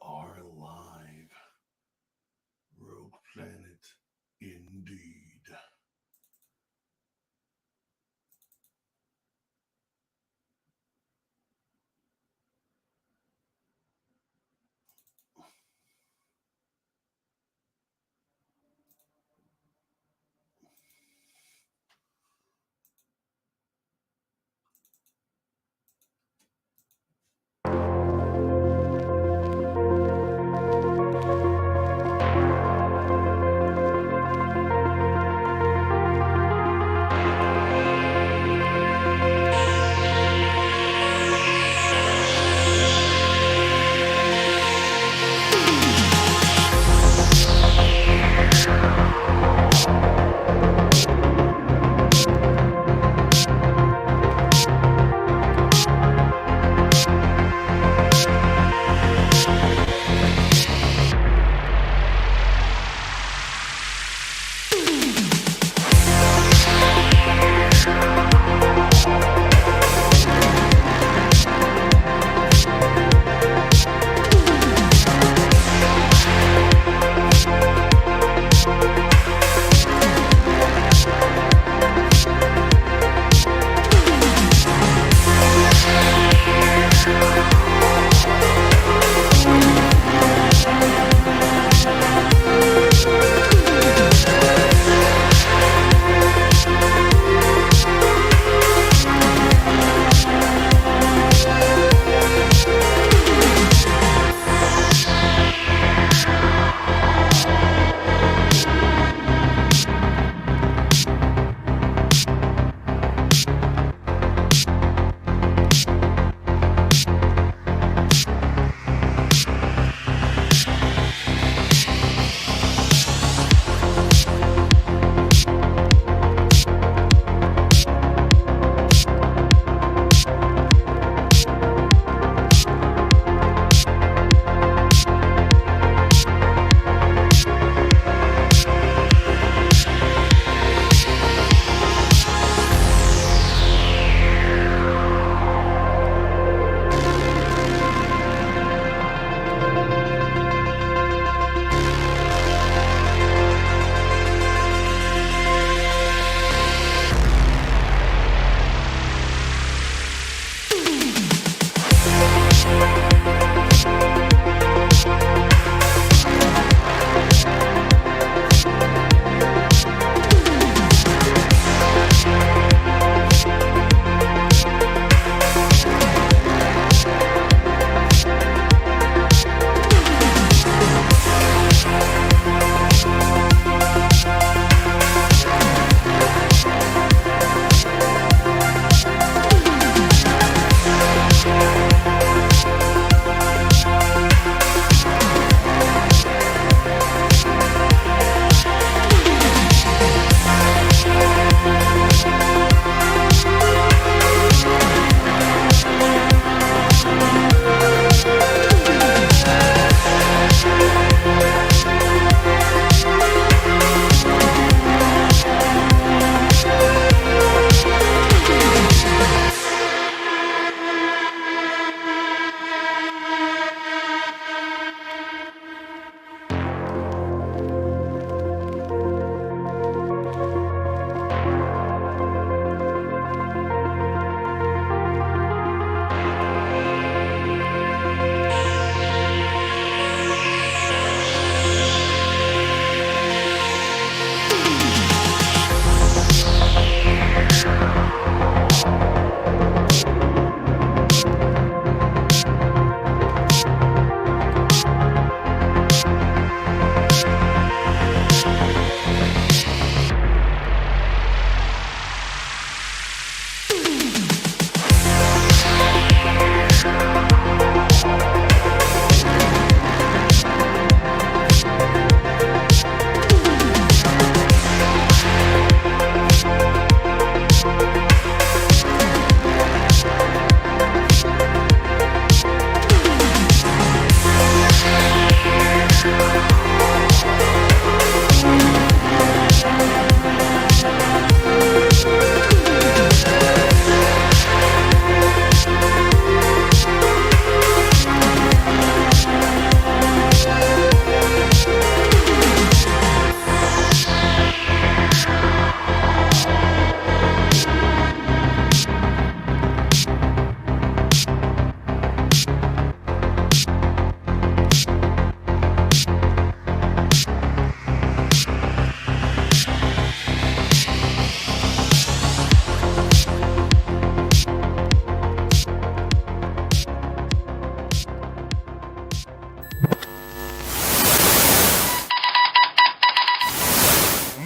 are live. Rogue Planet, indeed.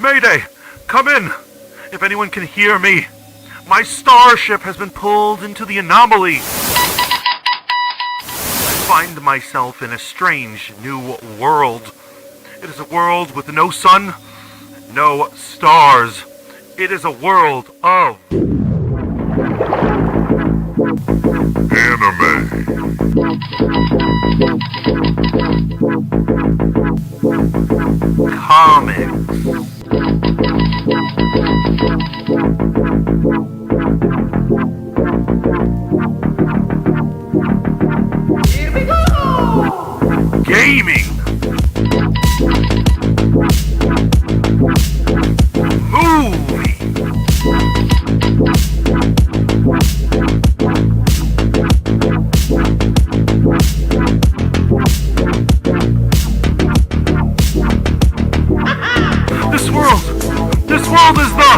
Mayday! Come in! If anyone can hear me, my starship has been pulled into the anomaly. I find myself in a strange new world. It is a world with no sun, no stars. It is a world of Anime. comics. Gaming. Movie. This world is the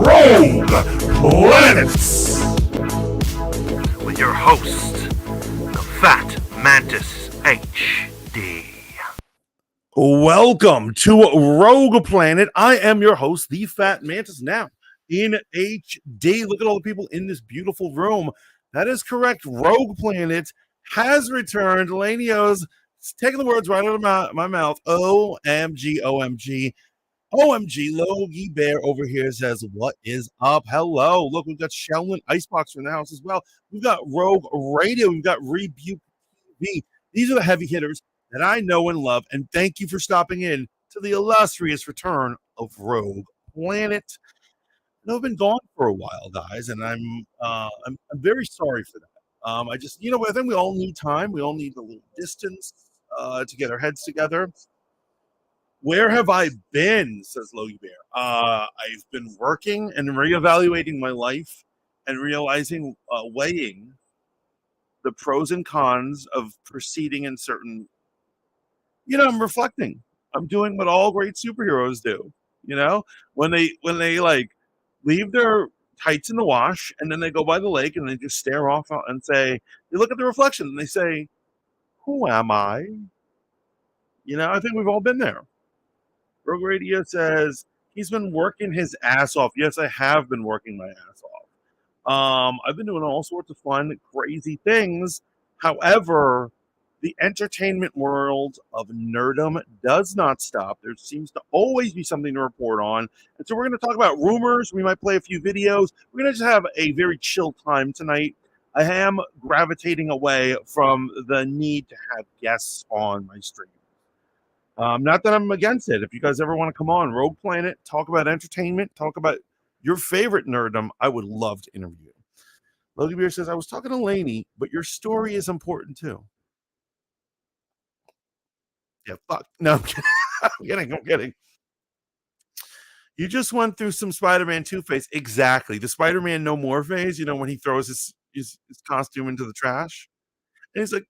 Rogue Planets. with your host, the Fat Mantis HD. Welcome to Rogue Planet. I am your host, the Fat Mantis, now in HD. Look at all the people in this beautiful room. That is correct. Rogue Planet has returned. Lanio's taking the words right out of my mouth. OMG, OMG. OMG, Logie Bear over here says, what is up? Hello. Look, we've got Sheldon Icebox in the house as well. We've got Rogue Radio. We've got Rebuke TV. These are the heavy hitters that I know and love. And thank you for stopping in to the illustrious return of Rogue Planet. I've been gone for a while, guys, and I'm very sorry for that. I just, I think we all need time. We all need a little distance to get our heads together. Where have I been? Says Logie Bear. I've been working and reevaluating my life and realizing, weighing the pros and cons of proceeding in certain. I'm reflecting. I'm doing what all great superheroes do. When they like leave their tights in the wash and then they go by the lake and they just stare off and say, they look at the reflection and they say, "Who am I?" I think we've all been there. Rogue Radio says he's been working his ass off. Yes, I have been working my ass off. I've been doing all sorts of fun, crazy things. However, the entertainment world of nerdom does not stop. There seems to always be something to report on. And so we're going to talk about rumors. We might play a few videos. We're going to just have a very chill time tonight. I am gravitating away from the need to have guests on my stream. Not that I'm against it. If you guys ever want to come on Rogue Planet, talk about entertainment, talk about your favorite nerdom, I would love to interview you. Logie Beer says, I was talking to Lainey, but your story is important too. Yeah, fuck. No, I'm kidding. I'm kidding. You just went through some Spider-Man 2 phase. Exactly. The Spider-Man No More phase, when he throws his costume into the trash. And he's like,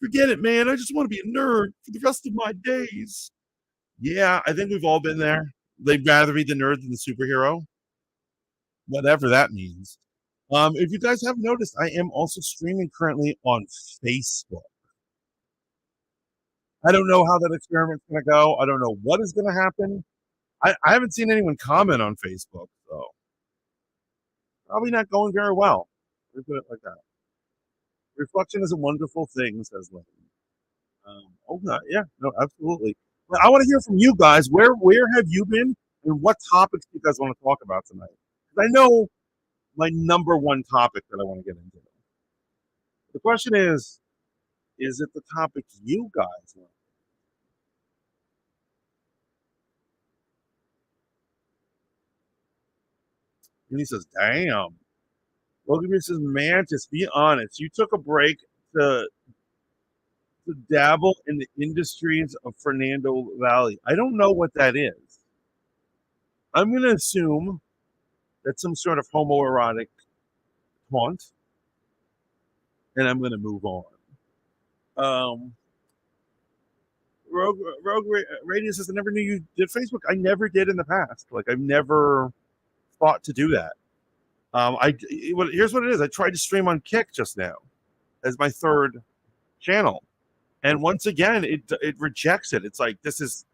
forget it, man. I just want to be a nerd for the rest of my days. Yeah, I think we've all been there. They'd rather be the nerd than the superhero. Whatever that means. If you guys haven't noticed, I am also streaming currently on Facebook. I don't know how that experiment's going to go. I don't know what is going to happen. I haven't seen anyone comment on Facebook, so probably not going very well. Let's put it like that. Reflection is a wonderful thing, says Lynn. Yeah, no, absolutely. But I want to hear from you guys. Where have you been, and what topics do you guys want to talk about tonight? Because I know my number one topic that I want to get into. The question is it the topic you guys want? And he says, damn. Logan says, Mantis, be honest. You took a break to dabble in the industries of Fernando Valley. I don't know what that is. I'm going to assume that's some sort of homoerotic taunt, and I'm going to move on. Rogue Radio says, I never knew you did Facebook. I never did in the past. Like, I've never thought to do that. Here's what it is. I tried to stream on Kick just now as my third channel. And once again, it rejects it. It's like, this is,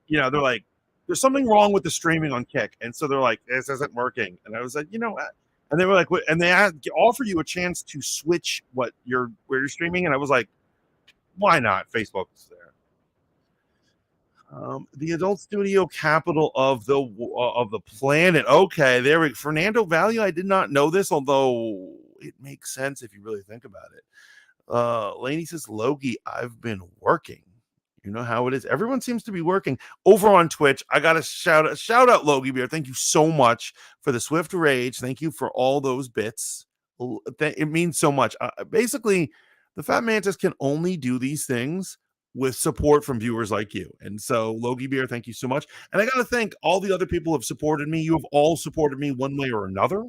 they're like, there's something wrong with the streaming on Kick, and so they're like, this isn't working. And I was like, you know what? And they were like, and they offer you a chance to switch where you're streaming, and I was like, why not? Facebook's there. The adult studio capital of the planet. Okay, there we Fernando Value. I did not know this, although it makes sense if you really think about it. Lainey says, Logie, I've been working. You know how it is. Everyone seems to be working over on Twitch. I got to shout out Logie Bear. Thank you so much for the Swift Rage. Thank you for all those bits. It means so much. Basically, the Fat Mantis can only do these things with support from viewers like you. And so, Logie Bear, thank you so much. And I got to thank all the other people who have supported me. You have all supported me one way or another.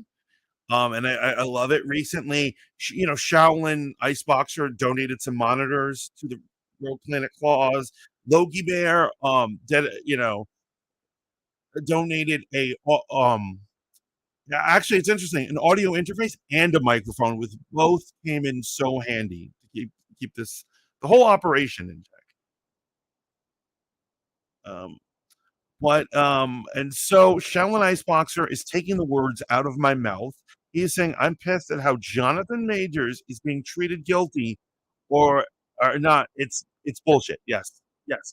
And I love it. Recently, Shaolin Iceboxer donated some monitors to the Rogue Planet Claws. Logie Bear, donated a actually, it's interesting, an audio interface and a microphone, with both came in so handy to keep the whole operation in check. And so Shaolin Iceboxer is taking the words out of my mouth. He is saying, I'm pissed at how Jonathan Majors is being treated guilty or not. It's bullshit. Yes,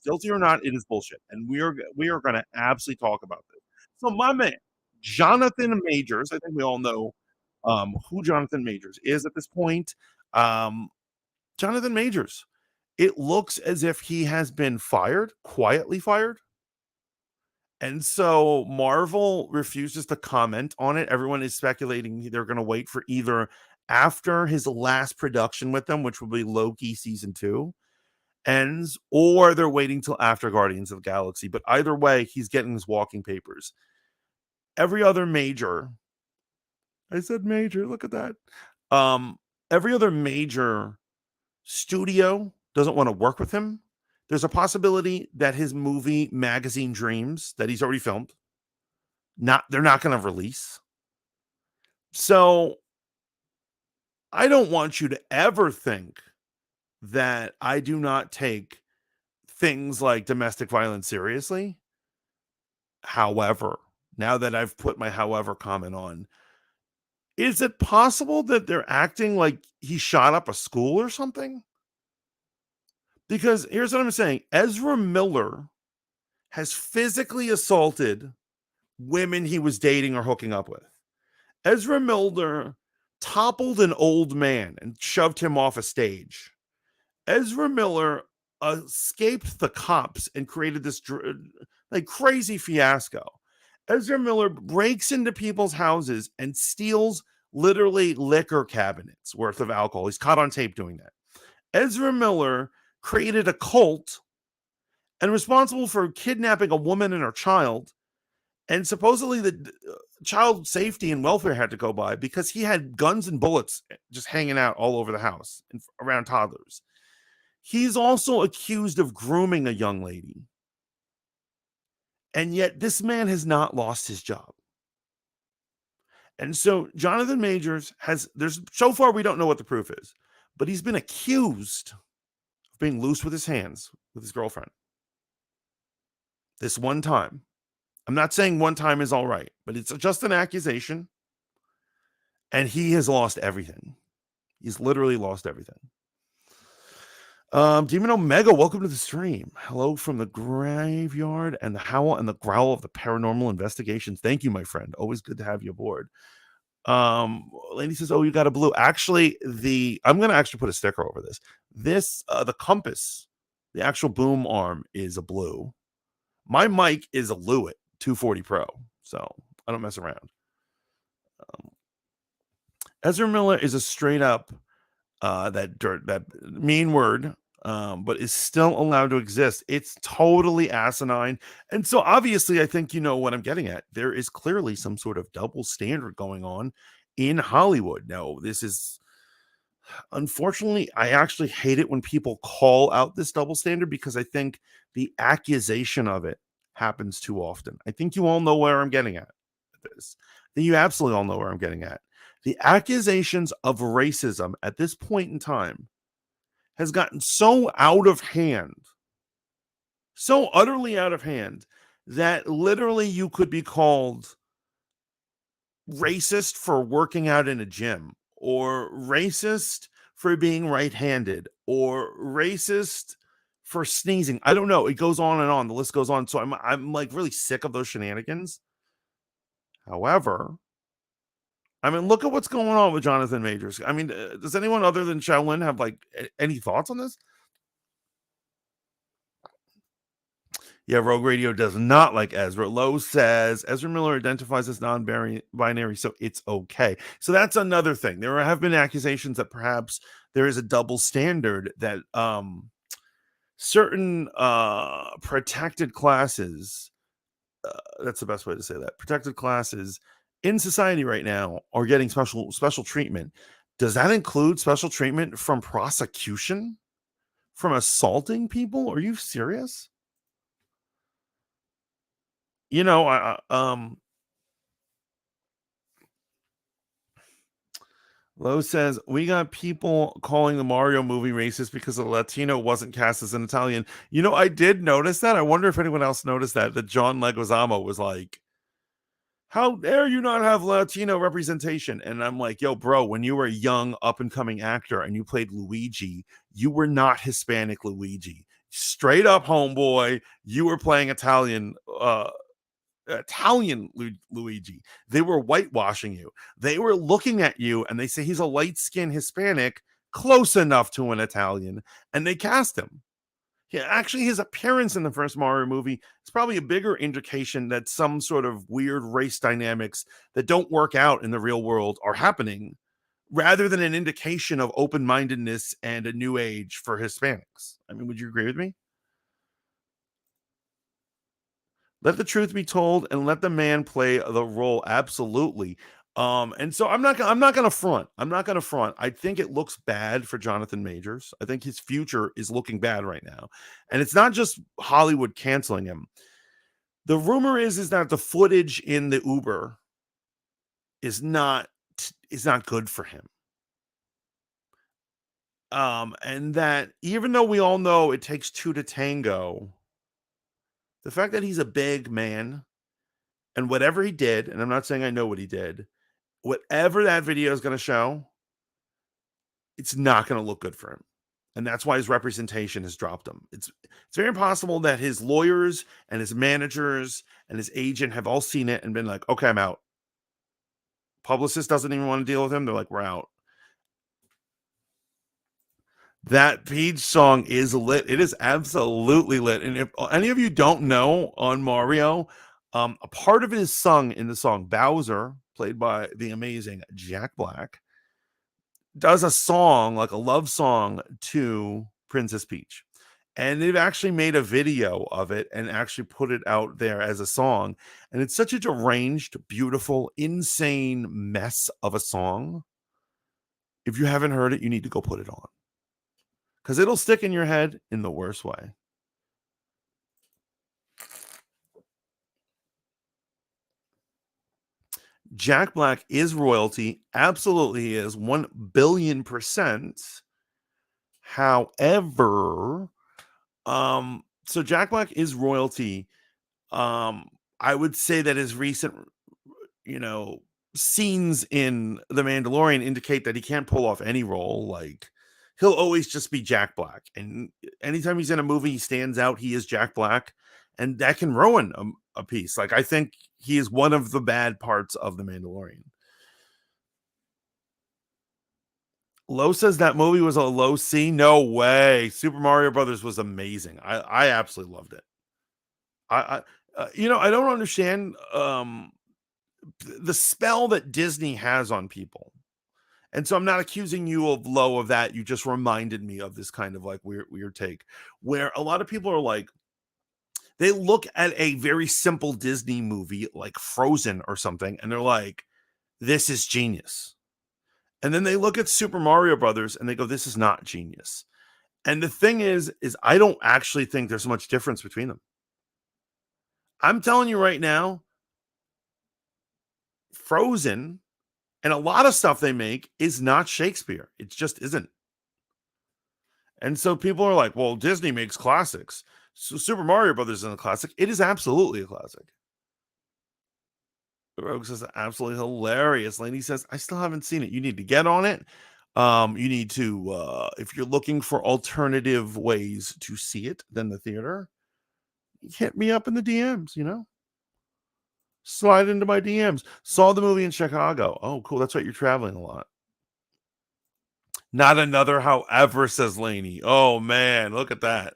guilty or not, it is bullshit. And we are going to absolutely talk about this. So my man, Jonathan Majors, I think we all know who Jonathan Majors is at this point. Jonathan Majors, it looks as if he has been quietly fired. And so Marvel refuses to comment on it. Everyone is speculating they're going to wait for either after his last production with them, which will be Loki season 2 ends, or they're waiting till after Guardians of the Galaxy. But either way, he's getting his walking papers. Every other major, I said major, look at that. Every other major studio doesn't want to work with him. There's a possibility that his movie Magazine Dreams that he's already filmed, they're not going to release. So I don't want you to ever think that I do not take things like domestic violence seriously. However, now that I've put my however comment on, is it possible that they're acting like he shot up a school or something? Because here's what I'm saying. Ezra Miller has physically assaulted women he was dating or hooking up with. Ezra Miller toppled an old man and shoved him off a stage. Ezra Miller escaped the cops and created this crazy fiasco. Ezra Miller breaks into people's houses and steals literally liquor cabinets worth of alcohol. He's caught on tape doing that. Ezra Miller created a cult and responsible for kidnapping a woman and her child. And supposedly the child safety and welfare had to go by because he had guns and bullets just hanging out all over the house and around toddlers. He's also accused of grooming a young lady. And yet this man has not lost his job. And so Jonathan Majors so far we don't know what the proof is, but he's been accused of being loose with his hands with his girlfriend. This one time. I'm not saying one time is all right, but it's just an accusation. And he has lost everything. He's literally lost everything. Demon Omega, welcome to the stream. Hello from the graveyard and the howl and the growl of the paranormal investigations. Thank you, my friend. Always good to have you aboard. Lady says, oh, you got a blue. Actually, I'm going to actually put a sticker over this. The compass, the actual boom arm is a blue. My mic is a Lewitt 240 Pro, so I don't mess around. Ezra Miller is a straight up that mean word, but is still allowed to exist. It's totally asinine. And so obviously, I think you know what I'm getting at. There is clearly some sort of double standard going on in Hollywood. Now, this is, unfortunately, I actually hate it when people call out this double standard because I think the accusation of it happens too often. I think you all know where I'm getting at this. I think you absolutely all know where I'm getting at. The accusations of racism at this point in time has gotten so out of hand, so utterly out of hand, that literally you could be called racist for working out in a gym, or racist for being right-handed, or racist for sneezing. I don't know. It goes on and on. The list goes on. So I'm like really sick of those shenanigans. However, I mean, look at what's going on with Jonathan Majors. I mean, does anyone other than Shaolin have like any thoughts on this? Yeah, Rogue Radio does not like Ezra. Lowe says Ezra Miller identifies as non-binary, so it's okay. So that's another thing. There have been accusations that perhaps there is a double standard, that certain protected classes, that's the best way to say that, protected classes in society right now are getting special treatment. Does that include special treatment from prosecution, from assaulting people? Are you serious? You know, Lowe says, we got people calling the Mario movie racist because the Latino wasn't cast as an Italian. You know, I did notice that. I wonder if anyone else noticed that John Leguizamo was like, how dare you not have Latino representation? And I'm like, yo, bro, when you were a young up-and-coming actor and you played Luigi, you were not Hispanic Luigi. Straight up, homeboy, you were playing Italian Luigi. They were whitewashing you. They were looking at you and they say he's a light-skinned Hispanic, close enough to an Italian, and they cast him. Yeah, actually, his appearance in the first Mario movie is probably a bigger indication that some sort of weird race dynamics that don't work out in the real world are happening, rather than an indication of open-mindedness and a new age for Hispanics. I mean, would you agree with me? Let the truth be told and let the man play the role. Absolutely. And so I'm not gonna front. I'm not gonna front. I think it looks bad for Jonathan Majors. I think his future is looking bad right now. And it's not just Hollywood canceling him. The rumor is that the footage in the Uber is not good for him. And that even though we all know it takes two to tango, the fact that he's a big man and whatever he did, and I'm not saying I know what he did, whatever that video is going to show, it's not going to look good for him. And that's why his representation has dropped him. It's very possible that his lawyers and his managers and his agent have all seen it and been like, okay, I'm out. Publicist doesn't even want to deal with him. They're like, we're out. That Peach song is lit. It is absolutely lit. And if any of you don't know on Mario, a part of it is sung in the song. Bowser, played by the amazing Jack Black, does a song, like a love song, to Princess Peach. And they've actually made a video of it and actually put it out there as a song. And it's such a deranged, beautiful, insane mess of a song. If you haven't heard it, you need to go put it on, because it'll stick in your head in the worst way. Jack Black is royalty. Absolutely he is. 1 billion %. However, so Jack Black is royalty. I would say that his recent, scenes in The Mandalorian indicate that he can't pull off any role. Like, he'll always just be Jack Black. And anytime he's in a movie, he stands out. He is Jack Black. And that can ruin a piece. Like, I think he is one of the bad parts of The Mandalorian. Lowe says that movie was a low C. No way. Super Mario Brothers was amazing. I absolutely loved it. I don't understand the spell that Disney has on people. And so I'm not accusing you of Lowe of that. You just reminded me of this kind of like weird take where a lot of people are like, they look at a very simple Disney movie like Frozen or something, and they're like, this is genius. And then they look at Super Mario Brothers and they go, this is not genius. And the thing is I don't actually think there's much difference between them. I'm telling you right now, Frozen and a lot of stuff they make is not Shakespeare. It just isn't. And so people are like, well, Disney makes classics. So Super Mario Brothers is a classic. It is absolutely a classic. Rogue says absolutely hilarious. Laney says, I still haven't seen it. You need to get on it. You need to if you're looking for alternative ways to see it than the theater, hit me up in the DMs, Slide into my DMs. Saw the movie in Chicago. Oh, cool. That's right. You're traveling a lot. Not another however, says Laney. Oh man, look at that.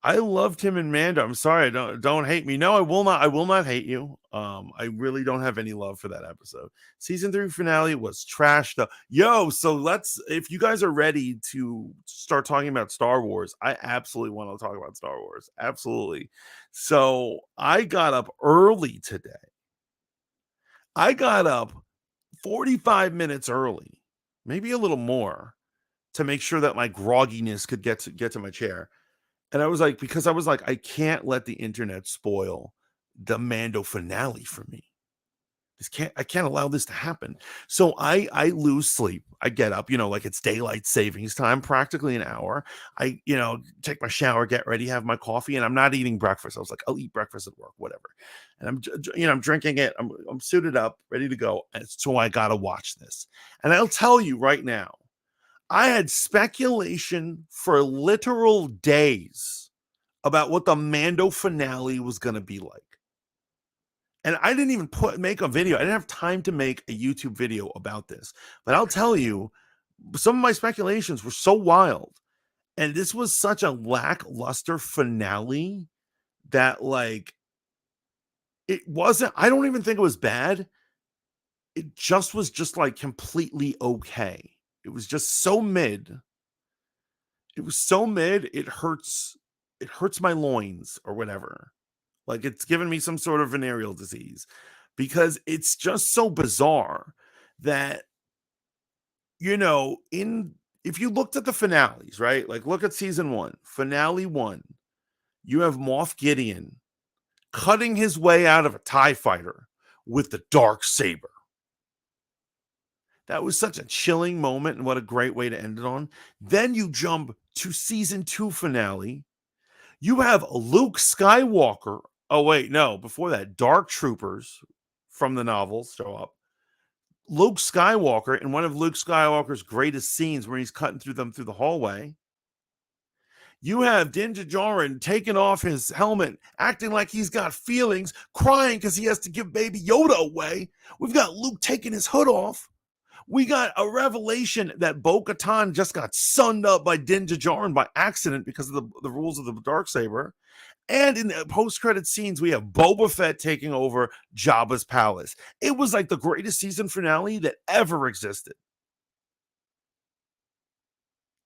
I loved him in Mando. I'm sorry, don't hate me. No, I will not hate you. I really don't have any love for that episode. Season 3 finale was trash though. Yo, so if you guys are ready to start talking about Star Wars, I absolutely want to talk about Star Wars. Absolutely. So I got up early today. I got up 45 minutes early, maybe a little more, to make sure that my grogginess could get to my chair. And I was like, I can't let the internet spoil the Mando finale for me. I can't allow this to happen. So I lose sleep. I get up, like it's daylight savings time, practically an hour. I, take my shower, get ready, have my coffee, and I'm not eating breakfast. I was like, I'll eat breakfast at work, whatever. And I'm drinking it. I'm suited up, ready to go. And so I got to watch this. And I'll tell you right now, I had speculation for literal days about what the Mando finale was going to be like. And I didn't even make a video. I didn't have time to make a YouTube video about this. But I'll tell you, some of my speculations were so wild. And this was such a lackluster finale that, it wasn't, I don't even think it was bad. It just was completely okay. It was just so mid. It was so mid. It hurts my loins or whatever. Like it's given me some sort of venereal disease because it's just so bizarre that, if you looked at the finales, right? Like look at season 1, finale 1, you have Moff Gideon cutting his way out of a TIE fighter with the dark saber. That was such a chilling moment, and what a great way to end it on. Then you jump to season 2 finale. You have Luke Skywalker. Oh, wait, no. Before that, Dark Troopers from the novels show up. Luke Skywalker in one of Luke Skywalker's greatest scenes where he's cutting through the hallway. You have Din Djarin taking off his helmet, acting like he's got feelings, crying because he has to give baby Yoda away. We've got Luke taking his hood off. We got a revelation that Bo-Katan just got sunned up by Din Djarin by accident because of the rules of the Darksaber. And in the post-credit scenes, we have Boba Fett taking over Jabba's palace. It was like the greatest season finale that ever existed.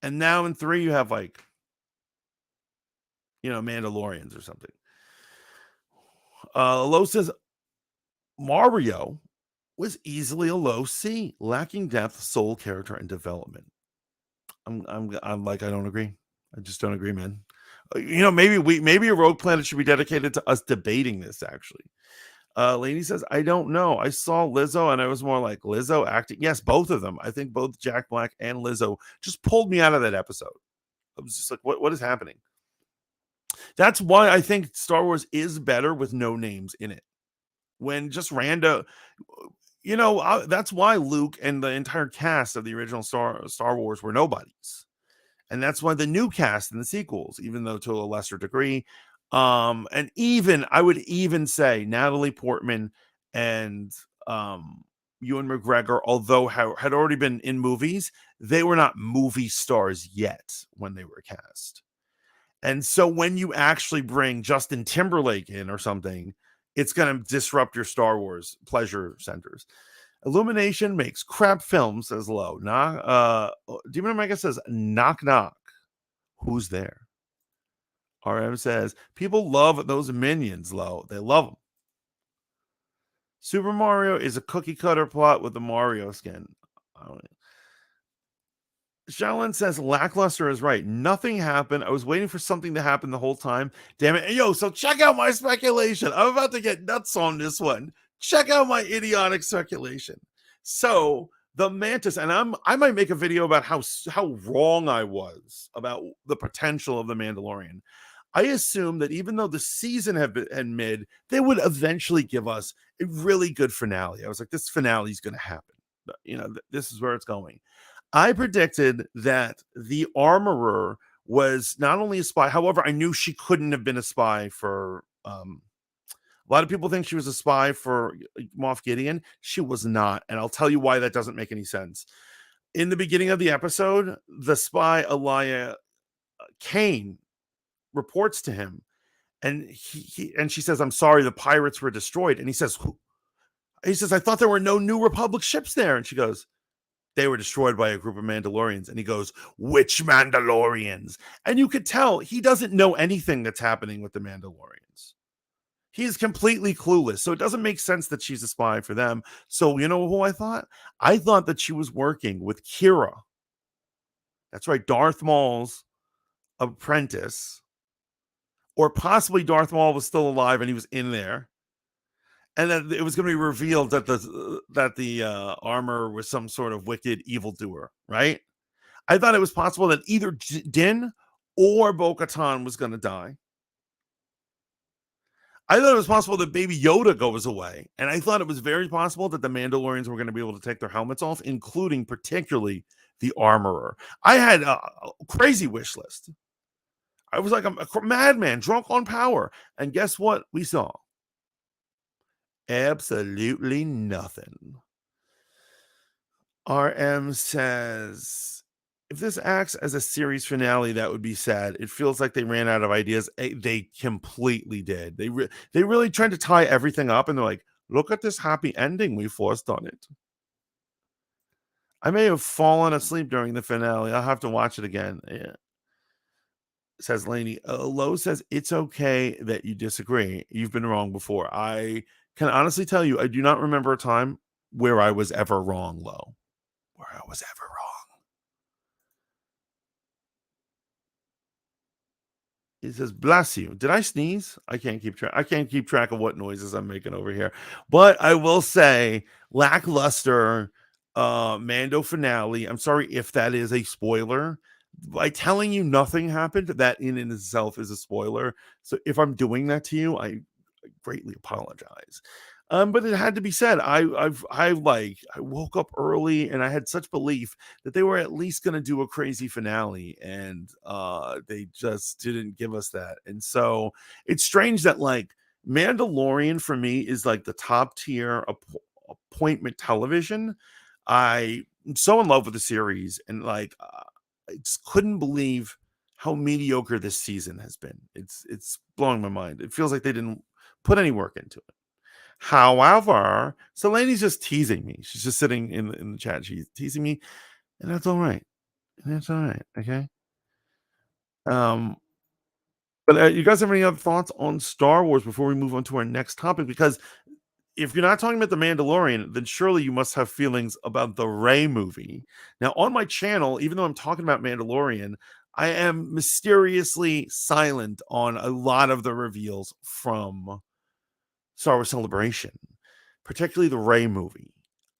And now in 3, you have Mandalorians or something. Lo says Mario was easily a low C, lacking depth, soul, character, and development. I'm like, I don't agree. I just don't agree, man. Maybe a Rogue Planet should be dedicated to us debating this, actually. Lainey says, I don't know. I saw Lizzo and I was more like Lizzo acting. Yes, both of them. I think both Jack Black and Lizzo just pulled me out of that episode. I was just like, what is happening? That's why I think Star Wars is better with no names in it. When just random, that's why Luke and the entire cast of the original Star Wars were nobodies. And that's why the new cast in the sequels, even though to a lesser degree, and even I would even say Natalie Portman and Ewan McGregor, although had already been in movies, they were not movie stars yet when they were cast. And so when you actually bring Justin Timberlake in or something, it's going to disrupt your Star Wars pleasure centers. Illumination makes crap films, says Low. Demon Omega says, knock, knock. Who's there? RM says, people love those minions, Low. They love them. Super Mario is a cookie cutter plot with the Mario skin. Shaolin says, lackluster is right. Nothing happened. I was waiting for something to happen the whole time. Damn it. Yo, so check out my speculation. I'm about to get nuts on this one. Check out my idiotic speculation. So The Mantis, and I might make a video about how wrong I was about the potential of the Mandalorian. I assume that even though the season had been mid, they would eventually give us a really good finale. I was like, this finale is going to happen. This is where it's going. I predicted that the armorer was not only a spy, however, I knew she couldn't have been a spy for. A lot of people think she was a spy for Moff Gideon. She was not, and I'll tell you why that doesn't make any sense. In the beginning of the episode, the spy Elia Kane reports to him, and she says, "I'm sorry, the pirates were destroyed." And he says, "I thought there were no New Republic ships there." And she goes, "They were destroyed by a group of Mandalorians." And he goes, "Which Mandalorians?" And you could tell he doesn't know anything that's happening with the Mandalorians. He's completely clueless. So it doesn't make sense that she's a spy for them. So you know who I thought? I thought that she was working with Kira. That's right, Darth Maul's apprentice. Or possibly Darth Maul was still alive and he was in there. And that it was going to be revealed that the armor was some sort of wicked evildoer, right? I thought it was possible that either Din or Bo-Katan was going to die. I thought it was possible that Baby Yoda goes away. And I thought it was very possible that the Mandalorians were going to be able to take their helmets off, including particularly the armorer. I had a crazy wish list. I was like a madman, drunk on power. And guess what we saw? Absolutely nothing. RM says, if this acts as a series finale, that would be sad. It feels like they ran out of ideas. They completely did. They really tried to tie everything up, and they're like, look at this happy ending we forced on it. I may have fallen asleep during the finale. I'll have to watch it again. Yeah. Says Lainey. Lowe says, it's okay that you disagree. You've been wrong before. I can honestly tell you, I do not remember a time where I was ever wrong, Lowe. Where I was ever wrong. He says, bless you. Did I sneeze? I can't keep track. I can't keep track of what noises I'm making over here. But I will say, lackluster Mando finale. I'm sorry if that is a spoiler. By telling you nothing happened, that in itself is a spoiler. So if I'm doing that to you, I greatly apologize. But it had to be said. I woke up early and I had such belief that they were at least going to do a crazy finale, and they just didn't give us that. And so it's strange that like Mandalorian for me is like the top tier appointment television. I'm so in love with the series, and like I just couldn't believe how mediocre this season has been. It's blowing my mind. It feels like they didn't put any work into it. However, Seleni's just teasing me. She's just sitting in the chat. She's teasing me, and that's all right. Okay. But you guys have any other thoughts on Star Wars before we move on to our next topic? Because if you're not talking about the Mandalorian, then surely you must have feelings about the Rey movie. Now, on my channel, even though I'm talking about Mandalorian, I am mysteriously silent on a lot of the reveals from Star Wars Celebration, particularly the Rey movie.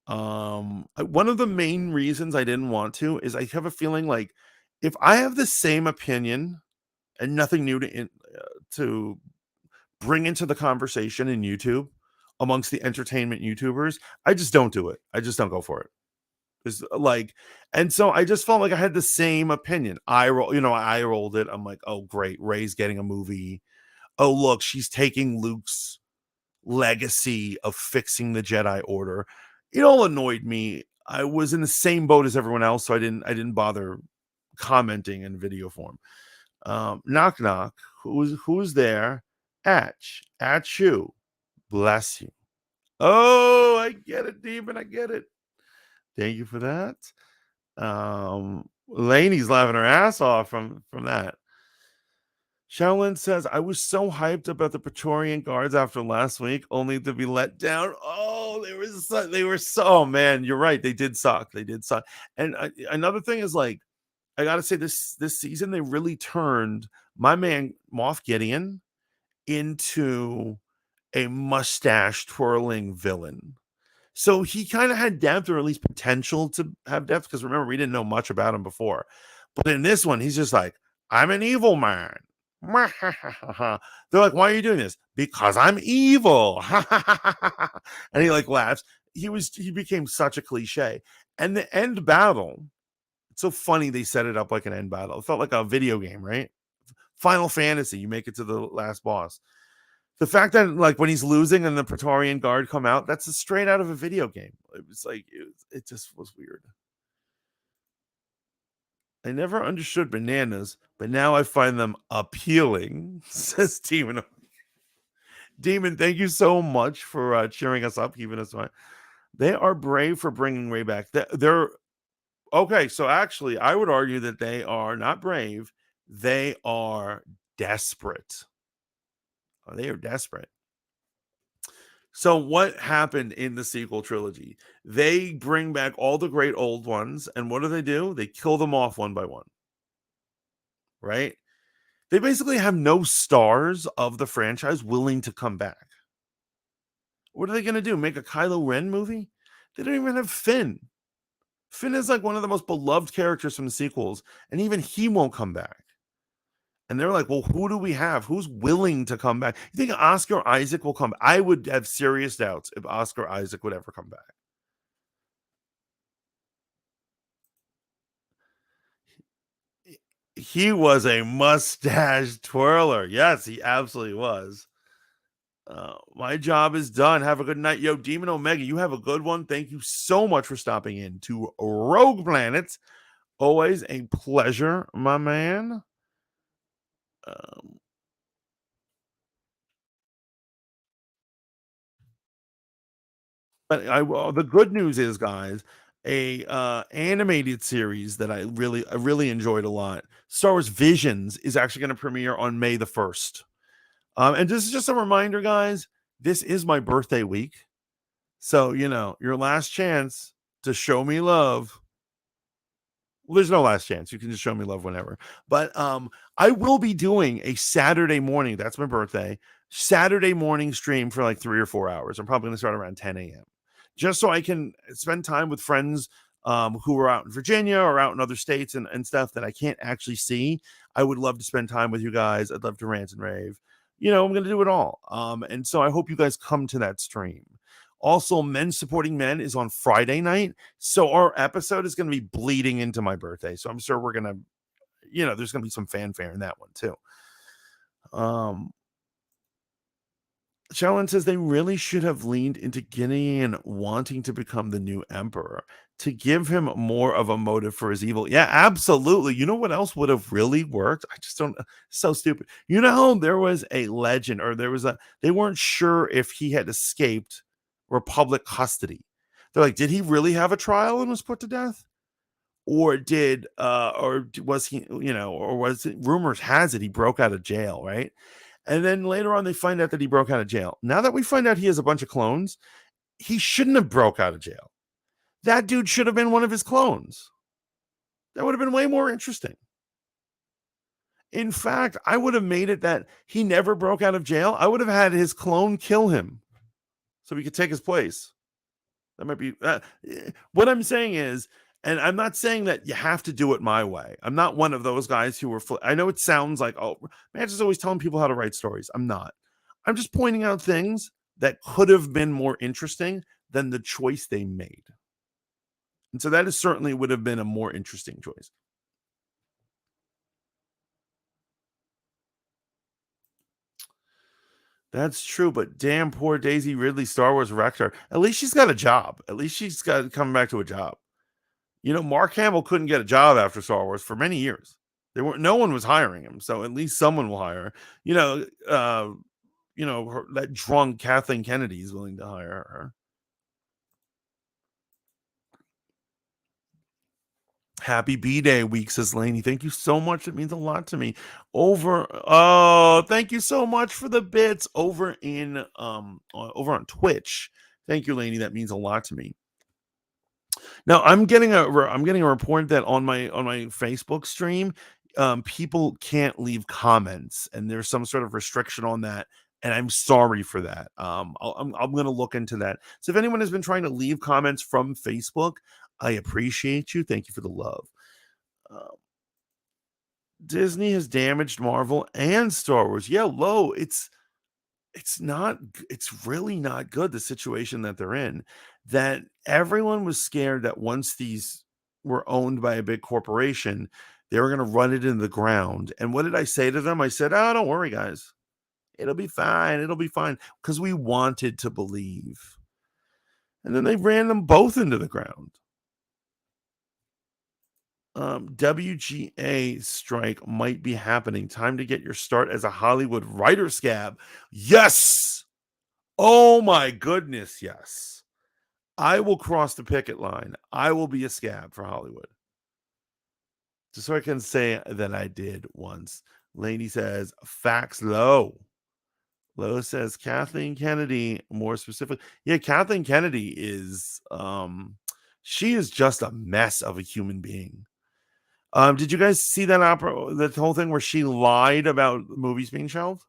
One of the main reasons I didn't want to is I have a feeling like if I have the same opinion and nothing new to bring into the conversation in YouTube amongst the entertainment YouTubers, I just don't do it. I just don't go for it. It's like, and so I just felt like I had the same opinion. I rolled it. I'm like, oh great, Rey's getting a movie. Oh look, she's taking Luke's legacy of fixing the Jedi Order. It all annoyed me. I was in the same boat as everyone else, so I didn't bother commenting in video form. Knock knock. Who's there? Achu. Bless you. Oh, I get it, Demon. I get it. Thank you for that. Lainey's laughing her ass off from that. Shaolin says, I was so hyped about the Praetorian Guards after last week, only to be let down. Oh, they were so, oh man, you're right. They did suck. And another thing is like, I got to say this season, they really turned my man Moff Gideon into a mustache twirling villain. So he kind of had depth, or at least potential to have depth, because remember, we didn't know much about him before. But in this one, he's just like, I'm an evil man. They're like, why are you doing this? Because I'm evil. And he like laughs. He became such a cliche. And the end battle, it's so funny they set it up like an end battle. It felt like a video game, right? Final Fantasy, you make it to the last boss. The fact that like when he's losing and the Praetorian Guard come out, that's straight out of a video game. It was like it just was weird. I never understood bananas, but now I find them appealing, says Demon. Demon, thank you so much for cheering us up, keeping us on. They are brave for bringing Ray back. They're okay. So actually, I would argue that they are not brave. They are desperate. They are desperate. So what happened in the sequel trilogy? They bring back all the great old ones, and what do? They kill them off one by one. Right? They basically have no stars of the franchise willing to come back. What are they going to do? Make a Kylo Ren movie? They don't even have Finn. Finn is like one of the most beloved characters from the sequels, and even he won't come back. And they're like, well, who do we have? Who's willing to come back? You think Oscar Isaac will come? I would have serious doubts if Oscar Isaac would ever come back. He was a mustache twirler. Yes, he absolutely was. My job is done. Have a good night. Yo, Demon Omega, you have a good one. Thank you so much for stopping in to Rogue Planet. Always a pleasure, my man. But the good news is, guys, a animated series that I really enjoyed a lot. Star Wars Visions is actually going to premiere on May the 1st. And this is just a reminder, guys. This is my birthday week. So, your last chance to show me love. Well, there's no last chance. You can just show me love whenever. But I will be doing a Saturday morning. That's my birthday. Saturday morning stream for like 3 or 4 hours. I'm probably going to start around 10 a.m. just so I can spend time with friends who are out in Virginia or out in other states and stuff that I can't actually see. I would love to spend time with you guys. I'd love to rant and rave. I'm going to do it all. And so I hope you guys come to that stream. Also, Men Supporting Men is on Friday night. So our episode is going to be bleeding into my birthday. So I'm sure we're going to, there's going to be some fanfare in that one too. Shaolin says they really should have leaned into Gideon wanting to become the new emperor to give him more of a motive for his evil. Yeah, absolutely. You know what else would have really worked? I just don't. So stupid. There was a legend, or they weren't sure if he had escaped Republic custody. They're like, did he really have a trial and was put to death? Or was he, or was it, rumors has it he broke out of jail, right? And then later on, they find out that he broke out of jail. Now that we find out he has a bunch of clones, he shouldn't have broke out of jail. That dude should have been one of his clones. That would have been way more interesting. In fact, I would have made it that he never broke out of jail. I would have had his clone kill him so he could take his place. That might be what I'm saying is, and I'm not saying that you have to do it my way. I'm not one of those guys who were. I know it sounds like, oh, Match is always telling people how to write stories. I'm not. I'm just pointing out things that could have been more interesting than the choice they made. And so that is certainly would have been a more interesting choice. That's true, but damn, poor Daisy Ridley, Star Wars Rector. At least she's got a job. At least she's got coming back to a job. Mark Hamill couldn't get a job after Star Wars for many years. No one was hiring him, so at least someone will hire. That drunk Kathleen Kennedy is willing to hire her. Happy B-Day week, says Lainey. Thank you so much. It means a lot to me. Thank you so much for the bits over on Twitch. Thank you, Lainey. That means a lot to me. Now I'm getting a report that on my Facebook stream, people can't leave comments, and there's some sort of restriction on that and I'm sorry for that. I'm going to look into that. So if anyone has been trying to leave comments from Facebook, I appreciate you. Thank you for the love. Disney has damaged Marvel and Star Wars. Yeah, Lo, it's really not good, the situation that they're in. That everyone was scared that once these were owned by a big corporation, they were going to run it into the ground. And what did I say to them? I said, "Oh, don't worry, guys. It'll be fine. It'll be fine." Because we wanted to believe. And then they ran them both into the ground. WGA strike might be happening. Time to get your start as a Hollywood writer scab. Yes. Oh my goodness. Yes. I will cross the picket line. I will be a scab for Hollywood. Just so I can say that I did once. Lady says, facts low. Low says Kathleen Kennedy, more specific. Yeah, Kathleen Kennedy is she is just a mess of a human being. Did you guys see that that whole thing where she lied about movies being shelved?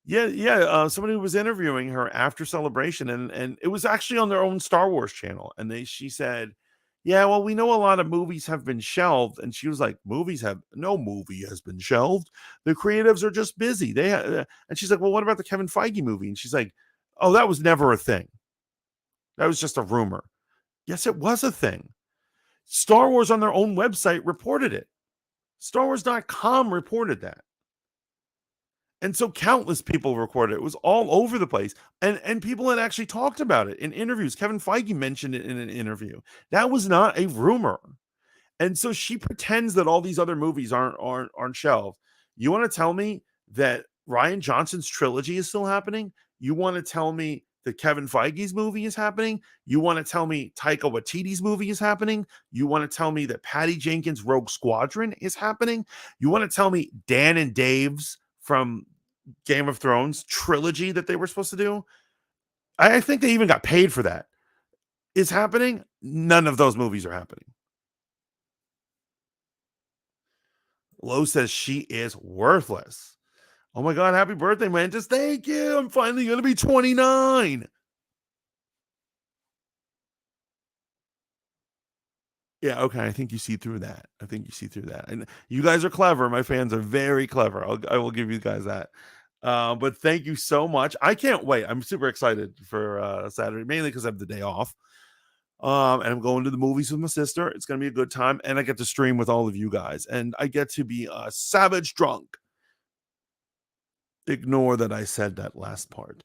Yeah. Somebody was interviewing her after Celebration, and it was actually on their own Star Wars channel. And she said, "Yeah, well, we know a lot of movies have been shelved." And she was like, "No movie has been shelved. The creatives are just busy." And she's like, "Well, what about the Kevin Feige movie?" And she's like, "Oh, that was never a thing. That was just a rumor." Yes, it was a thing. Star Wars on their own website reported it. StarWars.com reported that. And so countless people recorded it. It was all over the place. And people had actually talked about it in interviews. Kevin Feige mentioned it in an interview. That was not a rumor. And so she pretends that all these other movies aren't shelved. You want to tell me that Rian Johnson's trilogy is still happening? You want to tell me that Kevin Feige's movie is happening? You want to tell me Taika Waititi's movie is happening? You want to tell me that Patty Jenkins' Rogue Squadron is happening? You want to tell me Dan and Dave's from Game of Thrones trilogy that they were supposed to do? I think they even got paid for that. Is happening? None of those movies are happening. Lo says she is worthless. Oh my God, happy birthday, Mantis. Thank you. I'm finally going to be 29. Yeah, okay. I think you see through that. And you guys are clever. My fans are very clever. I will give you guys that. But thank you so much. I can't wait. I'm super excited for Saturday, mainly because I have the day off. And I'm going to the movies with my sister. It's going to be a good time. And I get to stream with all of you guys. And I get to be a savage drunk. Ignore that I said that last part.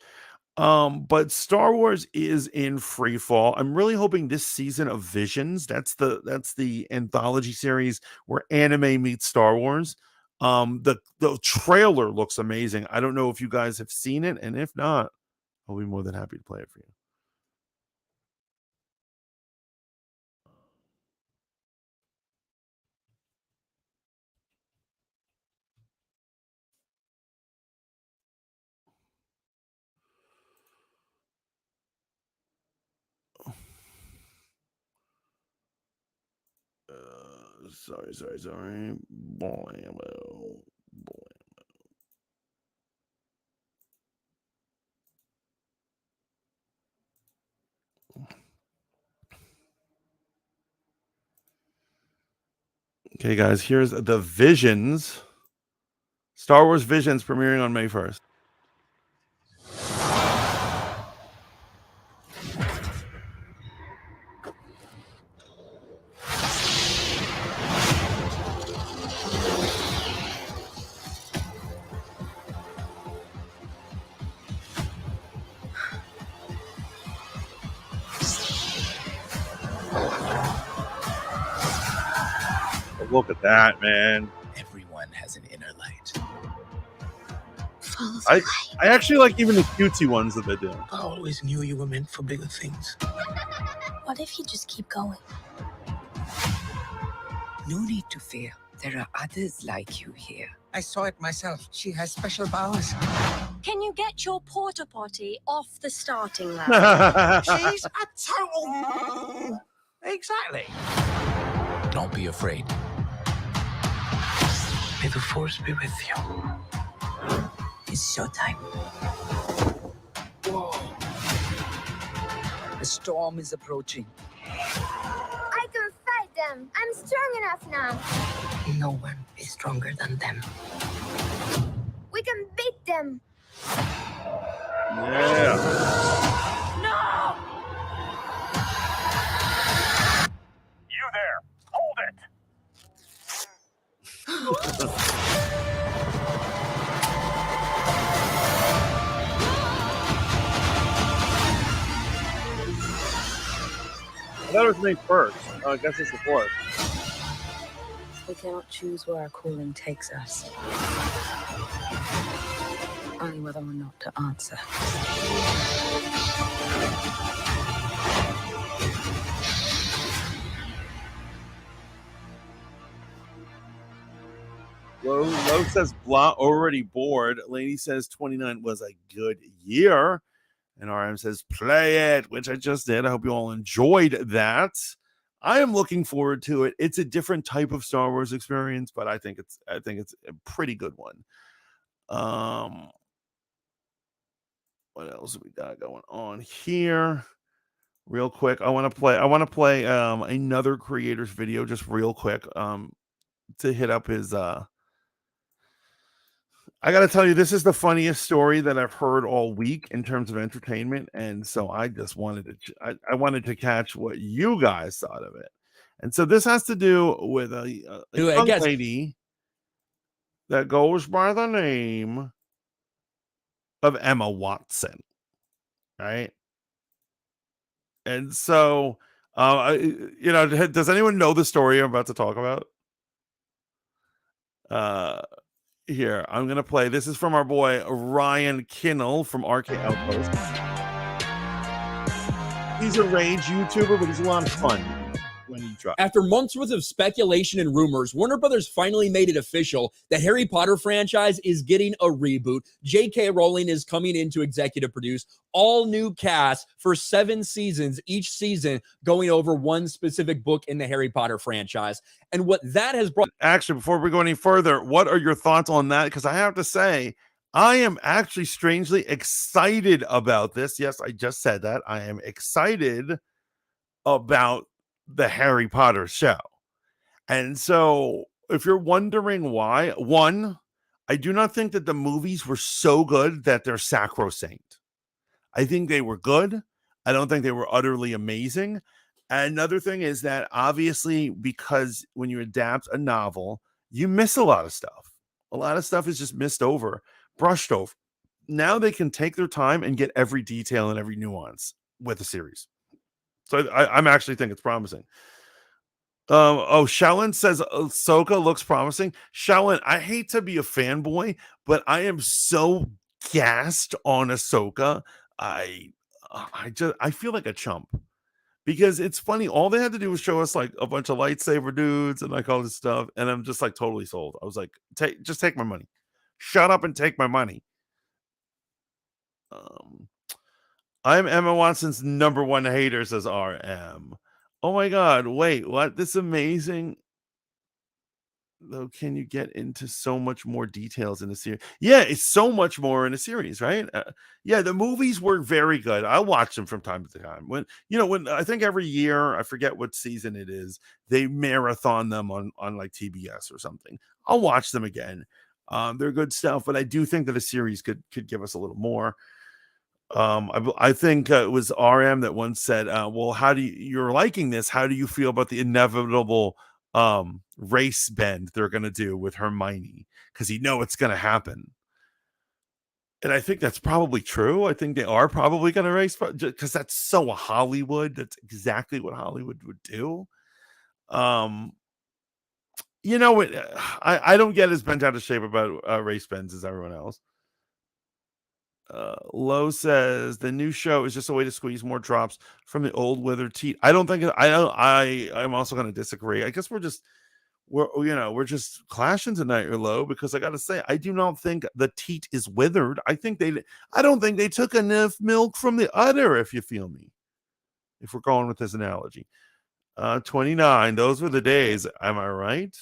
But Star Wars is in free fall. I'm really hoping this season of Visions, that's the anthology series where anime meets Star Wars. The trailer looks amazing. I don't know if you guys have seen it, and if not, I'll be more than happy to play it for you. Sorry. Boy. Okay, guys, here's the Visions. Star Wars Visions premiering on May 1st. Look at that, man. Everyone has an inner light. I actually like even the cutesy ones that they do. I always knew you were meant for bigger things. What if you just keep going? No need to fear. There are others like you here. I saw it myself. She has special powers. Can you get your porta potty off the starting line? She's a total... Exactly. Don't be afraid. May the Force be with you. It's showtime. Whoa. The storm is approaching. I can fight them. I'm strong enough now. No one is stronger than them. We can beat them. Yeah. No! You there! Hold it! I thought it was May 1st. I guess it's the 4th. We cannot choose where our calling takes us. Only whether or not to answer. Low says blah, already bored. Lady says 29 was a good year. And RM says play it, which I just did. I hope you all enjoyed that. I am looking forward to it. It's a different type of Star Wars experience, but I think it's a pretty good one. What else we got going on here? Real quick, I want to play another creator's video just real quick to hit up his I got to tell you, this is the funniest story that I've heard all week in terms of entertainment, and so I just wanted to I wanted to catch what you guys thought of it. And so this has to do with a young lady that goes by the name of Emma Watson, right? And so, does anyone know the story I'm about to talk about? Here, I'm going to play. This is from our boy Ryan Kinnell from RK Outpost. He's a rage YouTuber, but he's a lot of fun when he tries. After months worth of speculation and rumors, Warner Brothers finally made it official. The Harry Potter franchise is getting a reboot. J.K. Rowling is coming in to executive produce. All new cast for 7 seasons, each season going over one specific book in the Harry Potter franchise. And what that has brought... Actually, before we go any further, what are your thoughts on that? Because I have to say, I am actually strangely excited about this. Yes, I just said that. I am excited about the Harry Potter show. And so if you're wondering why, one, I do not think that the movies were so good that they're sacrosanct. I think they were good. I don't think they were utterly amazing. Another thing is that obviously, because when you adapt a novel, you miss a lot of stuff. A lot of stuff is just missed over, brushed over. Now they can take their time and get every detail and every nuance with the series. So I'm actually think it's promising. Shaolin says Ahsoka looks promising. Shaolin, I hate to be a fanboy, but I am so gassed on Ahsoka. I feel like a chump because it's funny. All they had to do was show us like a bunch of lightsaber dudes and like all this stuff, and I'm just like totally sold. I was like, just take my money. Shut up and take my money. I'm Emma Watson's #1 hater, says RM. Oh my God. Wait, what? This is amazing. Though, can you get into so much more details in the series? Yeah, it's so much more in a series, right? Yeah, the movies were very good. I watch them from time to time. When I think every year, I forget what season it is, they marathon them on like TBS or something. I'll watch them again. They're good stuff, but I do think that a series could give us a little more. I think it was RM that once said, well, you're liking this, how do you feel about the inevitable race bend they're going to do with Hermione? Because it's going to happen. And I think that's probably true. I think they are probably going to race, because that's so Hollywood. That's exactly what Hollywood would do. I don't get as bent out of shape about race bends as everyone else. Lowe says the new show is just a way to squeeze more drops from the old withered teat. I'm also going to disagree. I guess we're just clashing tonight, Lowe, because I got to say, I do not think the teat is withered. I don't think they took enough milk from the udder, if you feel me. If we're going with this analogy. 29, those were the days. Am I right?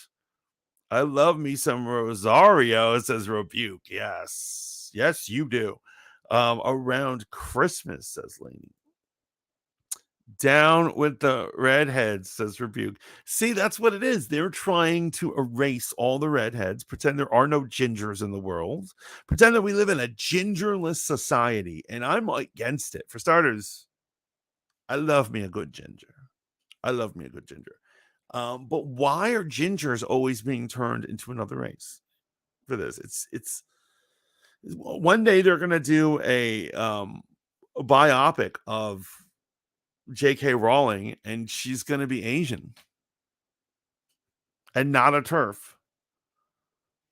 I love me some Rosario, says Rebuke. Yes. Yes, you do. Around Christmas, says Lainey. Down with the redheads, says Rebuke. See, that's what it is. They're trying to erase all the redheads, pretend there are no gingers in the world, pretend that we live in a gingerless society. And I'm against it. For starters, I love me a good ginger. But why are gingers always being turned into another race for this? It's one day they're gonna do a biopic of J.K. Rowling, and she's gonna be Asian and not a turf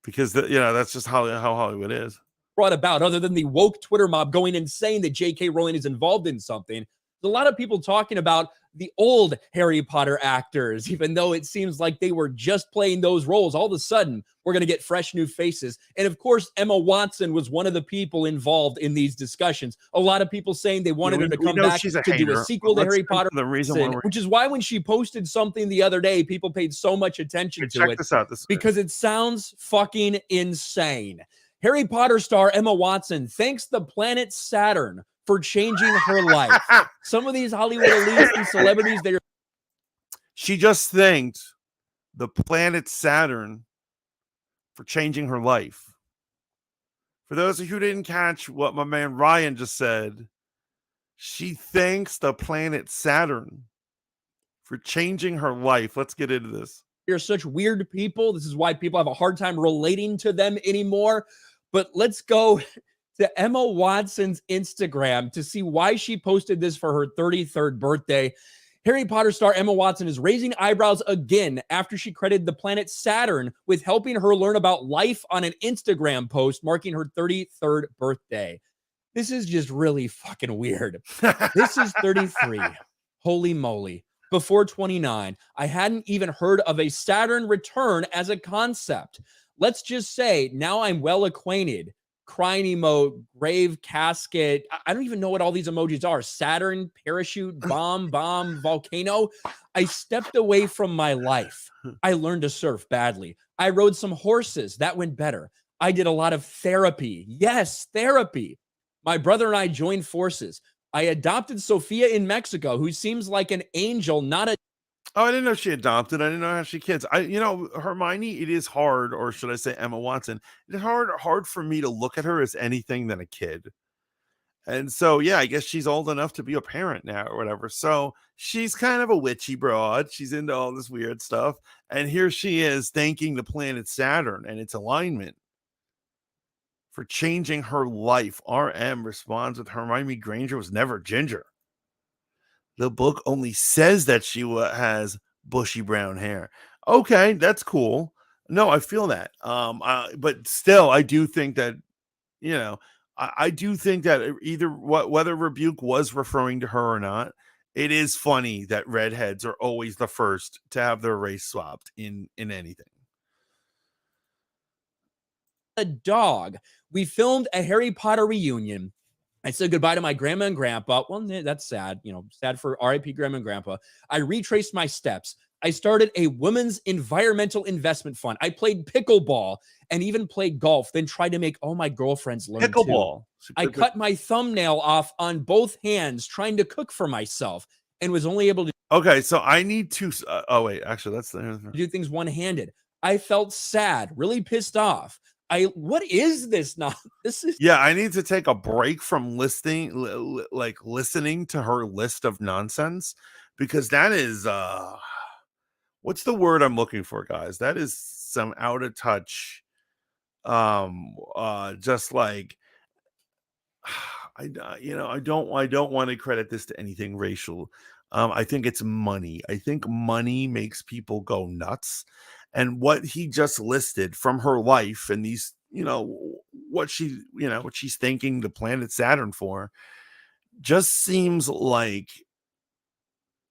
because that's just how Hollywood is. Brought about, other than the woke Twitter mob going insane that J.K. Rowling is involved in something. There's a lot of people talking about the old Harry Potter actors, even though it seems like they were just playing those roles. All of a sudden, we're going to get fresh new faces. And of course, Emma Watson was one of the people involved in these discussions. A lot of people saying they wanted her to come back to do a sequel to Harry Potter, which is why when she posted something the other day, people paid so much attention to it. This out. Because it sounds fucking insane. Harry Potter star Emma Watson thanks the planet Saturn for changing her life. Some of these Hollywood elites and celebrities, she just thanked the planet Saturn for changing her life. For those who didn't catch what my man Ryan just said, she thanks the planet Saturn for changing her life. Let's get into this. You're such weird people. This is why people have a hard time relating to them anymore. But let's go to Emma Watson's Instagram to see why she posted this for her 33rd birthday. Harry Potter star Emma Watson is raising eyebrows again after she credited the planet Saturn with helping her learn about life on an Instagram post marking her 33rd birthday. This is just really fucking weird. This is 33. Holy moly. Before 29, I hadn't even heard of a Saturn return as a concept. Let's just say now I'm well acquainted. Crying emote, grave casket. I don't even know what all these emojis are. Saturn, parachute, bomb, volcano. I stepped away from my life. I learned to surf badly. I rode some horses. That went better. I did a lot of therapy. Yes, therapy. My brother and I joined forces. I adopted Sophia in Mexico, who seems like an angel, not a... Oh, I didn't know she adopted. I didn't know how she kids. Hermione, it is hard, or should I say Emma Watson, it's hard for me to look at her as anything than a kid. And so, yeah, I guess she's old enough to be a parent now or whatever. So she's kind of a witchy broad. She's into all this weird stuff. And here she is thanking the planet Saturn and its alignment for changing her life. RM responds with Hermione Granger was never ginger. The book only says that she has bushy brown hair. Okay, that's cool. No, I feel that. But still, I do think that, I do think that whether Rebuke was referring to her or not, it is funny that redheads are always the first to have their race swapped in anything. A dog. We filmed a Harry Potter reunion. I said goodbye to my grandma and grandpa. Well, that's sad, sad for RIP grandma and grandpa. I retraced my steps. I started a women's environmental investment fund. I played pickleball and even played golf, then tried to make all my girlfriends learn pickleball. Too. I cut my thumbnail off on both hands trying to cook for myself and was only able to... Okay, so I need to... actually, that's do things one-handed. I felt sad, really pissed off. What is this now? This is... Yeah, I need to take a break from listening to her list of nonsense, because that is what's the word I'm looking for, guys? That is some out of touch, just like I don't want to credit this to anything racial. I think it's money. I think money makes people go nuts. And what he just listed from her life and these, what she's thanking the planet Saturn for, just seems like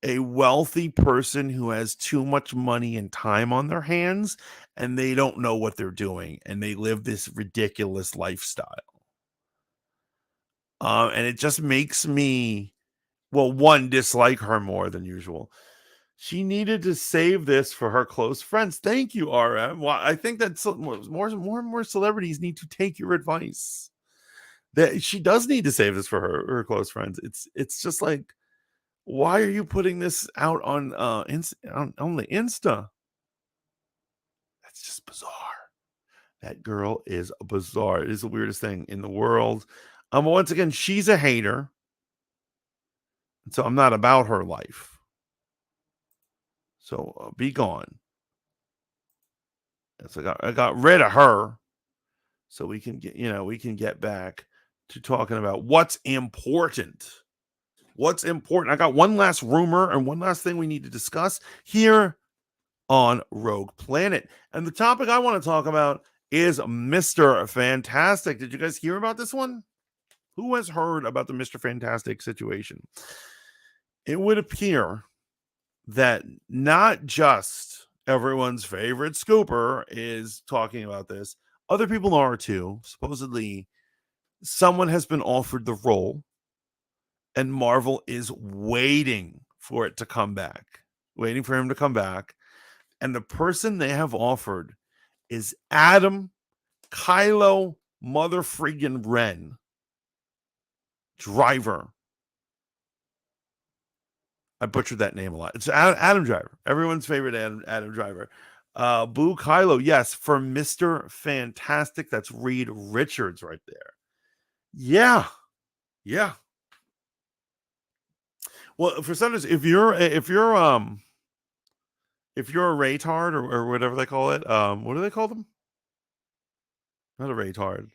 a wealthy person who has too much money and time on their hands, and they don't know what they're doing, and they live this ridiculous lifestyle. And it just makes me, one, dislike her more than usual. She needed to save this for her close friends. Thank you, RM. Well, I think that more and more celebrities need to take your advice. that she does need to save this for her close friends. It's just like, why are you putting this out on on the Insta? That's just bizarre. That girl is bizarre. It is the weirdest thing in the world. Once again, she's a hater. So I'm not about her life. So be gone. So I got rid of her. So we can get back to talking about what's important. What's important. I got one last rumor and one last thing we need to discuss here on Rogue Planet. And the topic I want to talk about is Mr. Fantastic. Did you guys hear about this one? Who has heard about the Mr. Fantastic situation? It would appear that not just everyone's favorite scooper is talking about this. Other people are too. Supposedly, someone has been offered the role, and Marvel is waiting for it to come back, waiting for him to come back. And the person they have offered is Adam Kylo Mother Freaking Ren Driver. I butchered that name a lot. It's Adam Driver, everyone's favorite Adam Driver. Boo Kylo, yes, for Mr. Fantastic. That's Reed Richards right there. Yeah. Well, for starters, if you're a retard or whatever they call it, what do they call them? Not a retard.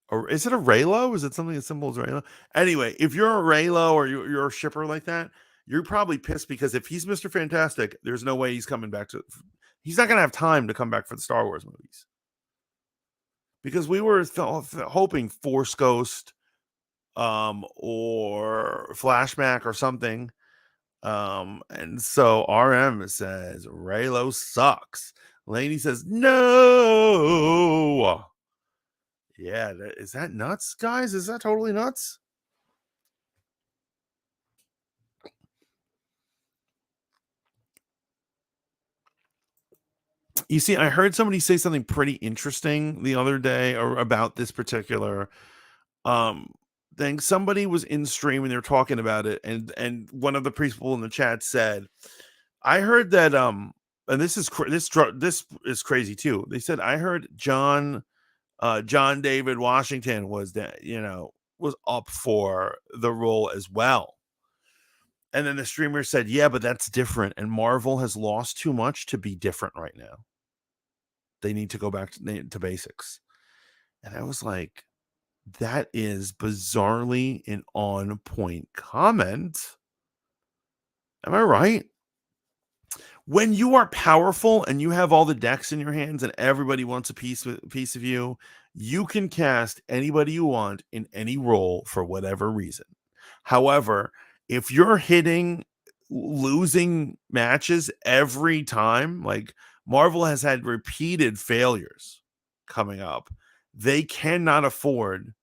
Or is it a Raylo? Is it something as simple as Raylo? Anyway, if you're a Raylo or you're a shipper like that, you're probably pissed because if he's Mr. Fantastic, there's no way he's coming back he's not going to have time to come back for the Star Wars movies. Because we were hoping Force Ghost or Flashback or something. And so RM says Raylo sucks. Lady says no. Yeah, is that nuts, guys? Is that totally nuts? You see, I heard somebody say something pretty interesting the other day or about this particular thing. Somebody was in stream and they were talking about it, and one of the people in the chat said, I heard that and this is crazy too. They said, I heard John David Washington was up for the role as well. And then the streamer said, yeah, but that's different. And Marvel has lost too much to be different right now. They need to go back to basics. And I was like, that is bizarrely an on-point comment. Am I right? When you are powerful and you have all the decks in your hands and everybody wants a piece of you, you can cast anybody you want in any role for whatever reason. However, if you're losing matches every time, like Marvel has had repeated failures coming up, they cannot afford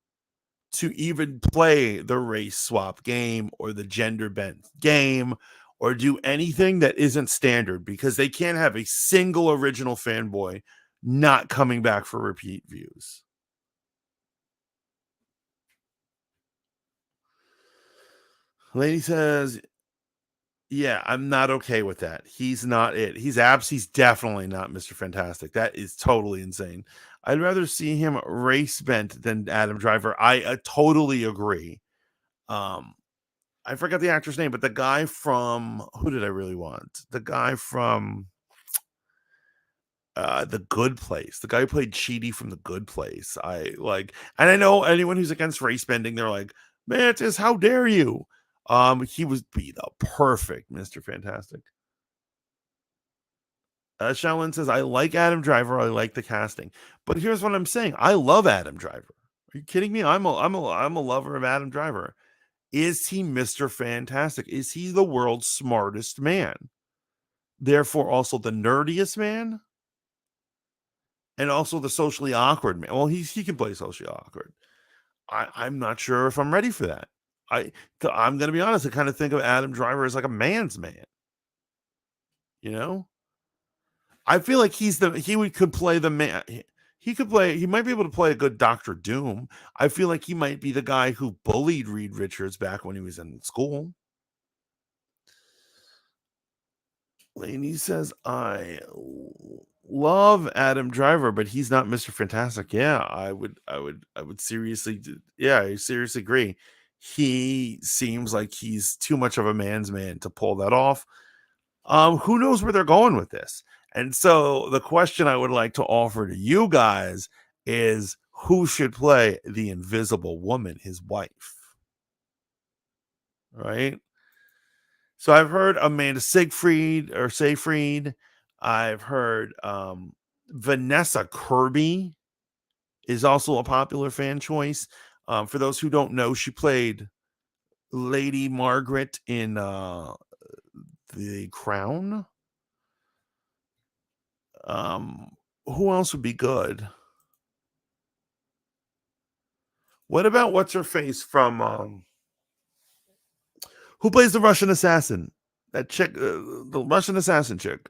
to even play the race swap game or the gender bent game or do anything that isn't standard, because they can't have a single original fanboy not coming back for repeat views. Lady says, yeah, I'm not okay with that. He's not it. He's definitely not Mr. Fantastic. That is totally insane. I'd rather see him race bent than Adam Driver. I totally agree. I forgot the actor's name, but the guy from, who did I really want? The guy from The Good Place. The guy who played Chidi from The Good Place. And I know anyone who's against race bending, they're like, Mantis, how dare you? He would be the perfect Mr. Fantastic. Shaolin says, I like Adam Driver. I like the casting. But here's what I'm saying. I love Adam Driver. Are you kidding me? I'm a lover of Adam Driver. Is he Mr. Fantastic? Is he the world's smartest man? Therefore, also the nerdiest man? And also the socially awkward man. Well, he can play socially awkward. I'm not sure if I'm ready for that. I'm going to be honest. I kind of think of Adam Driver as like a man's man. You know? I feel like he could play the man. he could play. He might be able to play a good Doctor Doom. I feel like he might be the guy who bullied Reed Richards back when he was in school. Lainey says, I love Adam Driver, but he's not Mr. Fantastic. Yeah, I would seriously, I seriously agree. He seems like he's too much of a man's man to pull that off. Who knows where they're going with this? And so the question I would like to offer to you guys is, who should play the Invisible Woman, his wife? Right? So I've heard Amanda Seyfried. I've heard Vanessa Kirby is also a popular fan choice. For those who don't know, she played Lady Margaret in The Crown. Who else would be good? What about what's her face from who plays the Russian assassin? That chick, the Russian assassin chick.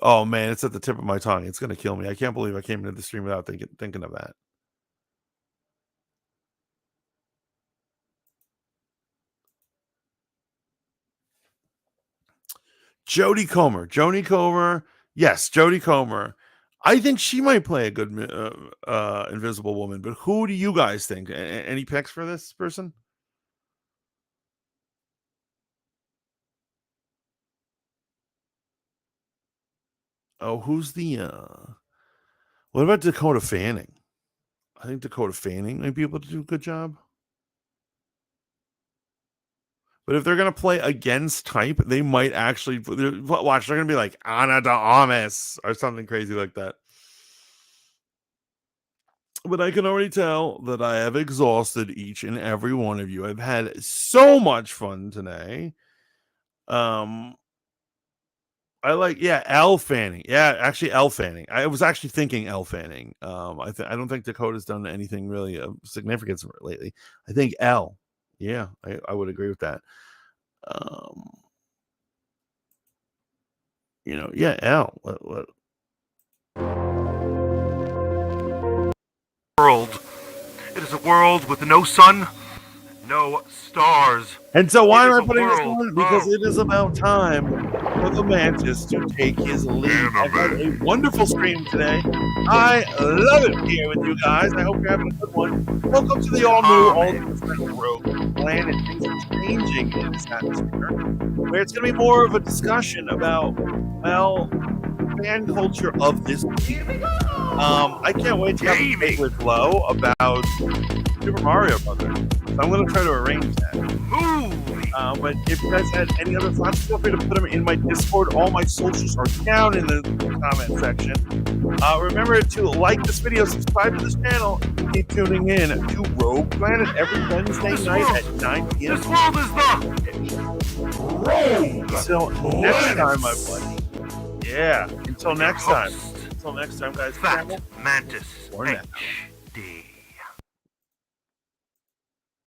Oh man, it's at the tip of my tongue. It's gonna kill me. I can't believe I came into the stream without thinking of that. Jodie Comer. Yes, Jodie Comer. I think she might play a good Invisible Woman, but who do you guys think? Any picks for this person? Oh, who's the what about Dakota Fanning? I think Dakota Fanning might be able to do a good job. But if they're going to play against type, they might actually watch. They're going to be like Ana de Armas or something crazy like that. But I can already tell that I have exhausted each and every one of you. I've had so much fun today. I like, Elle Fanning. Yeah, actually, Elle Fanning. I was actually thinking Elle Fanning. I don't think Dakota's done anything really of significance lately. I think Elle. Yeah, I would agree with that. Elle. World. It is a world with no sun, no stars. And so why It am is I a putting this world on? Because of- it is about time for the Mantis to take his lead. I've had a wonderful stream today. I love it here with you guys. I hope you're having a good one. Welcome to the all-new, all-different Rogue Planet. Things are changing in this atmosphere, where it's going to be more of a discussion about, fan culture of this week. I can't wait to have a favorite flow about Super Mario Brothers. So I'm going to try to arrange that. But if you guys had any other thoughts, feel free to put them in my Discord. All my socials are down in the comment section. Remember to like this video, subscribe to this channel, and keep tuning in to Rogue Planet every Wednesday night at 9 p.m. This world is the Rogue. Until next time, my buddy. Yeah. Until next time. Until next time, guys. Fat Mantis Or next. HD.